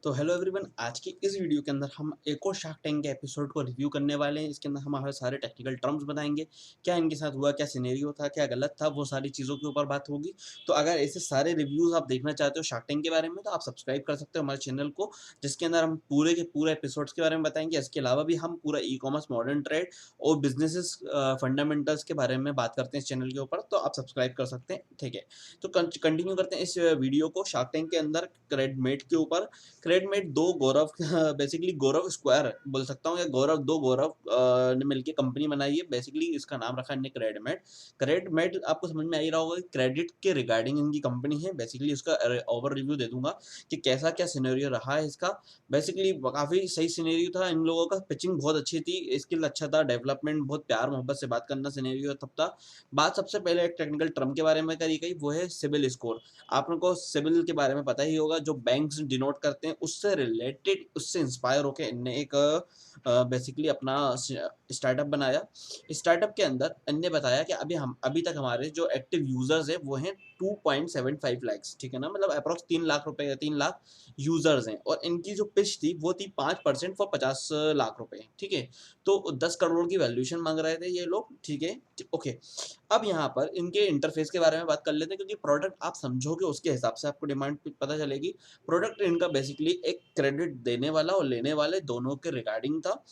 तो hello everyone, आज की इस वीडियो के अंदर हम एक और शार्क टैंक के एपिसोड को रिव्यू करने वाले हैं। इसके अंदर हम हमारे सारे टेक्निकल टर्म्स बताएंगे, क्या इनके साथ हुआ, क्या सिनेरियो था, क्या गलत था, वो सारी चीज़ों के ऊपर बात होगी। तो अगर ऐसे सारे रिव्यूज़ आप देखना चाहते हो शार्क टैंक के बारे में, तो आप सब्सक्राइब कर सकते हो हमारे चैनल को, जिसके अंदर हम पूरे के पूरे एपिसोड्स के बारे में बताएंगे। इसके अलावा भी हम पूरा ई कॉमर्स, मॉडर्न ट्रेड और बिजनेसेस फंडामेंटल्स के बारे में बात करते हैं इस चैनल के ऊपर, तो आप सब्सक्राइब कर सकते हैं। ठीक है, तो कंटिन्यू करते हैं इस वीडियो को शार्क टैंक के अंदर क्रेडमेट के ऊपर। क्रेडमेट दो गौरव बेसिकली गौरव स्क्वायर बोल सकता हूँ, या गौरव दो गौरव ने मिलकर कंपनी बनाई है। बेसिकली इसका नाम रखा है इन्हें क्रेडमेट। क्रेडमेट आपको समझ में आ ही रहा होगा कि क्रेडिट के रिगार्डिंग इनकी कंपनी है। बेसिकली उसका ओवर रिव्यू दे दूंगा कि कैसा क्या सिनेरियो रहा है इसका। बेसिकली काफी सही सिनेरियो था, इन लोगों का पिचिंग बहुत अच्छी थी, स्किल अच्छा था, डेवलपमेंट बहुत प्यार मोहब्बत से बात करना सिनेरियो तब था। बात सबसे पहले एक टेक्निकल टर्म के बारे में करी गई, वो है सिबिल स्कोर। आप लोगों को सिबिल के बारे में पता ही होगा, जो बैंक्स डिनोट करते हैं उससे रिलेटेड, उससे इंस्पायर होकर इनने एक बेसिकली अपना स्टार्टअप बनाया। स्टार्टअप के अंदर इनने बताया कि अभी तक हमारे जो एक्टिव यूजर्स हैं वो हैं 2.75 लाख, ठीक है ना, मतलब अप्रोक्स 3 लाख रुपए या 3 लाख यूजर्स हैं। और इनकी जो पिच थी वो थी 5% फॉर 50 लाख रुपए, ठीक है। तो 10 करोड़ की वैल्यूएशन मांग रहे थे ये लोग, ठीक है। ओके, अब यहाँ पर इनके इंटरफेस के बारे में बात कर लेते हैं, क्योंकि प्रोडक्ट आप समझोगे उसके हिसाब से आपको डिमांड पता चलेगी। प्रोडक्ट इनका बेसिकली एक क्रेडिट देने वाला और लेने वाले दोनों के रिगार्डिंग था।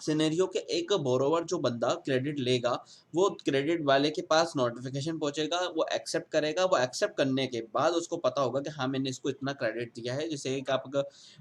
सिनेरियो के एक बोरोवर जो बंदा क्रेडिट लेगा, वो क्रेडिट वाले के पास नोटिफिकेशन पहुंचेगा, वो एक्सेप्ट करेगा। वो एक्सेप्ट करने के बाद उसको पता होगा कि हाँ मैंने इसको इतना क्रेडिट दिया है। जैसे एक आप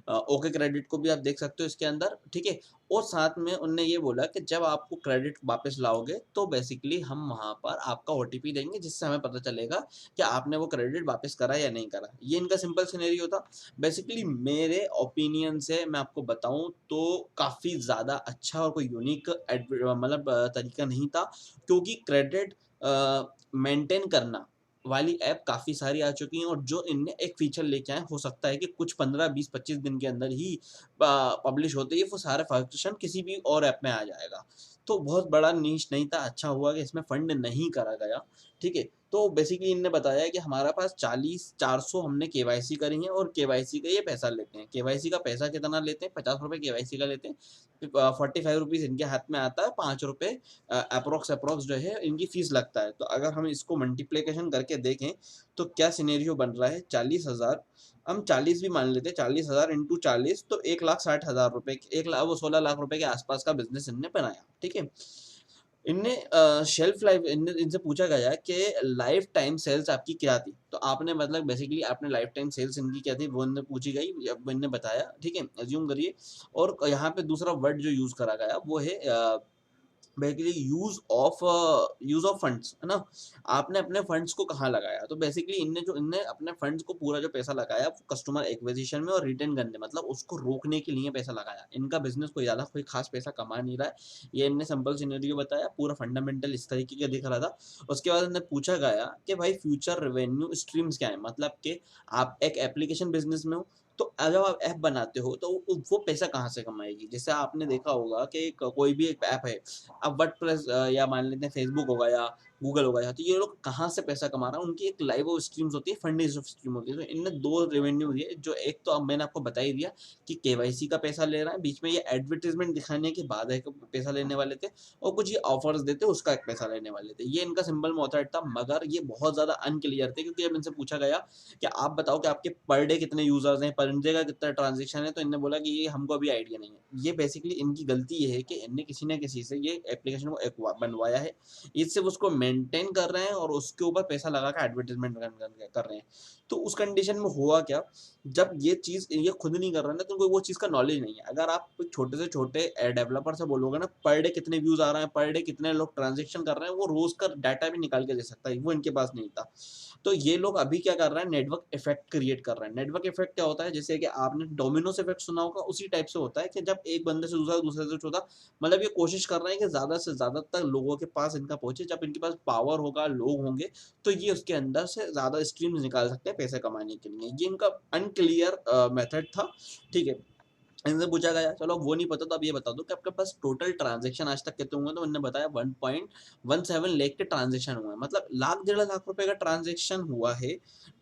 ओके क्रेडिट को भी आप देख सकते हो इसके अंदर, ठीक है। और साथ में उनने ये बोला कि जब आपको क्रेडिट वापस लाओगे तो बेसिकली हम वहां पर आपका ओटीपी देंगे, जिससे हमें पता चलेगा कि आपने वो क्रेडिट वापस करा या नहीं करा। ये इनका सिंपल सिनेरियो था। बेसिकली मेरे ओपिनियन से मैं आपको बताऊं तो काफ़ी ज़्यादा अच्छा और कोई यूनिक मतलब तरीका नहीं था, क्योंकि क्रेडिट मेंटेन करना वाली ऐप काफ़ी सारी आ चुकी हैं, और जो इनने एक फीचर लेके आए, हो सकता है कि कुछ 15 20 25 दिन के अंदर ही पब्लिश होते ही वो सारा फंक्शन किसी भी और ऐप में आ जाएगा। तो बहुत बड़ा नीश नहीं था, अच्छा हुआ कि इसमें फंड नहीं करा गया, ठीक है। तो बेसिकली इनने बताया कि हमारा पास 40 400 हमने केवाईसी करी है, और केवाईसी का ये पैसा लेते हैं। केवाईसी का पैसा कितना लेते हैं? 50 रुपये केवाईसी का लेते हैं। 45 रुपीज़ इनके हाथ में आता है, 5 रुपये अप्रोक्स जो है इनकी फीस लगता है। तो अगर हम इसको मल्टीप्लीकेशन करके देखें तो क्या सिनेरियो बन रहा है? 40,000, हम 40 भी मान लेते हैं, 40,000 इंटू 40 तो 1,60,000 रुपये, 1 लाख, वो 16 लाख रुपए के आसपास का बिजनेस इनने बनाया, ठीक है। इनने शेल्फ लाइफ, इनसे पूछा गया कि लाइफ टाइम सेल्स आपकी क्या थी। तो आपने मतलब बेसिकली आपने लाइफ टाइम सेल्स इनकी क्या थी वो इनने पूछी गई, अब इनने बताया, ठीक है, एज्यूम करिए। और यहाँ पे दूसरा वर्ड जो यूज करा गया वो है बेसिकली यूज ऑफ फंड्स, है ना। आपने अपने फंड्स को कहाँ लगाया? तो बेसिकली इनने अपने फंड्स को पूरा जो पैसा लगाया वो कस्टमर एक्विजिशन में और रिटेन करने, मतलब उसको रोकने के लिए पैसा लगाया। इनका बिजनेस कोई ज्यादा कोई खास पैसा कमा नहीं रहा है, ये इनने सिंपल सिनेरियो बताया, पूरा फंडामेंटल इस तरीके का दिख रहा था। उसके बाद इन्हें पूछा गया कि भाई फ्यूचर रेवेन्यू स्ट्रीम्स क्या है, मतलब कि आप एक एप्लीकेशन बिजनेस में हो, तो जब आप ऐप बनाते हो तो वो पैसा कहाँ से कमाएगी? जैसे आपने देखा होगा कि कोई भी एक ऐप है, अब वर्डप्रेस या मान लेते हैं फेसबुक होगा या गूगल होगा, या तो ये लोग कहाँ से पैसा कमा रहा है, उनकी एक लाइव स्ट्रीम्स होती है, फंड स्ट्रीम होती है। तो इनने दो रेवेन्यू दिए, जो एक तो अब मैंने आपको बता ही दिया कि केवाईसी का पैसा ले रहा है, बीच में ये एडवर्टीजमेंट दिखाने के बाद एक पैसा लेने वाले थे, और कुछ ये ऑफर्स देते उसका एक पैसा लेने वाले थे। ये इनका सिंपल मेथड था, मगर ये बहुत ज्यादा अनक्लियर थे, क्योंकि अब इनसे पूछा गया कि आप बताओ कि आपके पर डे कितने यूजर्स हैं, पर डे का कितना ट्रांजेक्शन है, तो इनने बोला कि ये हमको अभी आइडिया नहीं है। ये बेसिकली इनकी गलती ये है कि इनने किसी न किसी से ये एप्लीकेशन को एक बनवाया है, ये सिर्फ उसको मेंटेन कर रहे हैं और उसके ऊपर पैसा लगा कर एडवर्टीजमेंट कर रहे हैं। तो उस कंडीशन में हुआ क्या, जब ये चीज ये खुद नहीं कर रहे ना, तो उनको वो चीज का नॉलेज नहीं है। अगर आप छोटे से छोटे डेवलपर से बोलोगे ना पर डे कितने व्यूज आ रहे हैं, पर डे कितने लोग ट्रांजेक्शन कर रहे हैं, वो रोज का डाटा भी निकाल के दे सकता है, वो इनके पास नहीं था। तो ये लोग अभी क्या कर रहे हैं, नेटवर्क इफेक्ट क्रिएट कर रहे हैं। नेटवर्क इफेक्ट क्या होता है? जैसे कि आपने डोमिनोस इफेक्ट सुना होगा, उसी टाइप से होता है कि जब एक बंदे से दूसरा, दूसरे से चौथा, मतलब ये कोशिश कर रहे हैं कि ज्यादा से ज्यादा तक लोगों के पास इनका पहुंचे। जब इनके पास पावर होगा, लोग होंगे, तो ये उसके अंदर से ज्यादा स्ट्रीम्स निकाल सकते हैं पैसे कमाने के लिए। ये इनका अनक्लियर मेथड था, ठीक है। इनसे पूछा गया, चलो वो नहीं पता तो अब ये बता दो कि आपके पास टोटल ट्रांज़ैक्शन आज तक कितने हुए? तो उन्होंने बताया 1.17 लाख के ट्रांज़ैक्शन हुए हैं। मतलब लाख, डेढ़ लाख रुपए का ट्रांज़ैक्शन हुआ है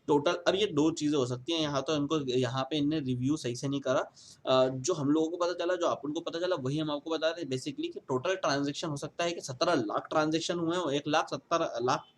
टोटल। अब ये 2 चीज़ें हो सकती हैं, यहाँ तो इनको, यहाँ पे इनने रिव्यू सही से नहीं करा। जो हम लोगों को पता चला, जो अपन को पता चला, वही हम आपको बता रहे हैं बेसिकली कि टोटल ट्रांज़ैक्शन हो सकता है कि 17 लाख ट्रांज़ैक्शन हुए हों, 1,70,00,000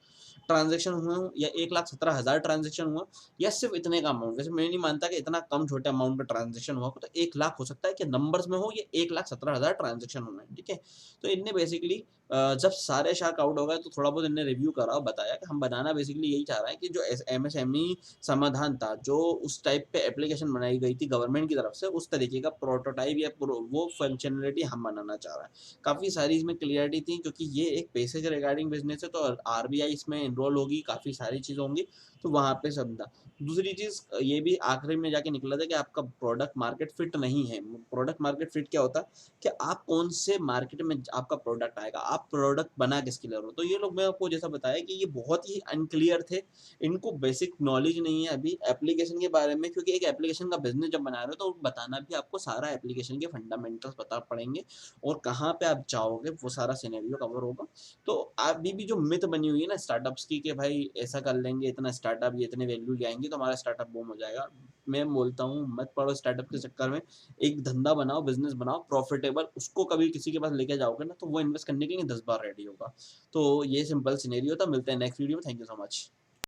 ट्रांज़ैक्शन हुए हों, या 1,70,000 ट्रांज़ैक्शन हुए हों, या सिर्फ़ इतने का अमाउंट। वैसे मैं नहीं मानता कि इतना कम छोटे अमाउंट का ट्रांज़ैक्शन हुआ हो, तो 1 लाख हो सकता है कि नंबर्स में हो, ये 1,17,000 ट्रांज़ैक्शन हुए हैं, ठीक है? तो इनने बेसिकली जब सारे शार्क आउट हो गए तो थोड़ा बहुत इनने रिव्यू करा और बताया कि हम बनाना बेसिकली यही चाह रहे हैं कि जो एमएसएमई समाधान था, जो उस टाइप पे एप्लीकेशन बनाई गई थी गवर्नमेंट की तरफ से, उस तरीके का प्रोटोटाइप या वो फंक्शनैलिटी हम बनाना चाह रहे हैं। काफ़ी सारी इसमें क्लियरिटी थी, क्योंकि ये एक पैसे के रिगार्डिंग बिज़नेस है, तो आरबीआई इसमें एनरोल होगी, काफ़ी सारी चीज़ें होंगी, तो वहाँ पे सब था। दूसरी चीज़ ये भी आखिरी में जाके निकला था कि आपका प्रोडक्ट मार्केट फिट नहीं है। प्रोडक्ट मार्केट फिट क्या होता है कि आप कौन से मार्केट में आपका प्रोडक्ट आएगा, आप प्रोडक्ट बना किसके लिए रहे हो। तो ये लोग, मैं आपको जैसा बताया कि ये बहुत ही अनक्लियर थे, इनको बेसिक नॉलेज नहीं है अभी एप्लीकेशन के बारे में, क्योंकि एक एप्लीकेशन का बिज़नेस जब बना रहे हो तो बताना भी आपको सारा एप्लीकेशन के फंडामेंटल्स पता पड़ेंगे, और कहाँ पे आप जाओगे वो सारा सिनेरियो कवर होगा। तो अभी भी जो मिथ बनी हुई है ना स्टार्टअप्स की कि भाई ऐसा कर लेंगे, इतना स्टार्टअप, ये इतने वैल्यू ले आएँगे तो हमारा स्टार्टअप बूम हो जाएगा। मैं बोलता हूँ मत पड़ो स्टार्टअप के चक्कर में, एक धंधा बनाओ, बिज़नेस बनाओ प्रॉफिटेबल, उसको कभी किसी के पास लेके जाओगे ना तो वो इन्वेस्ट करने के लिए 10 बार रेडी होगा। तो ये सिंपल सिनेरियो था, मिलते हैं नेक्स्ट वीडियो में, थैंक यू सो मच।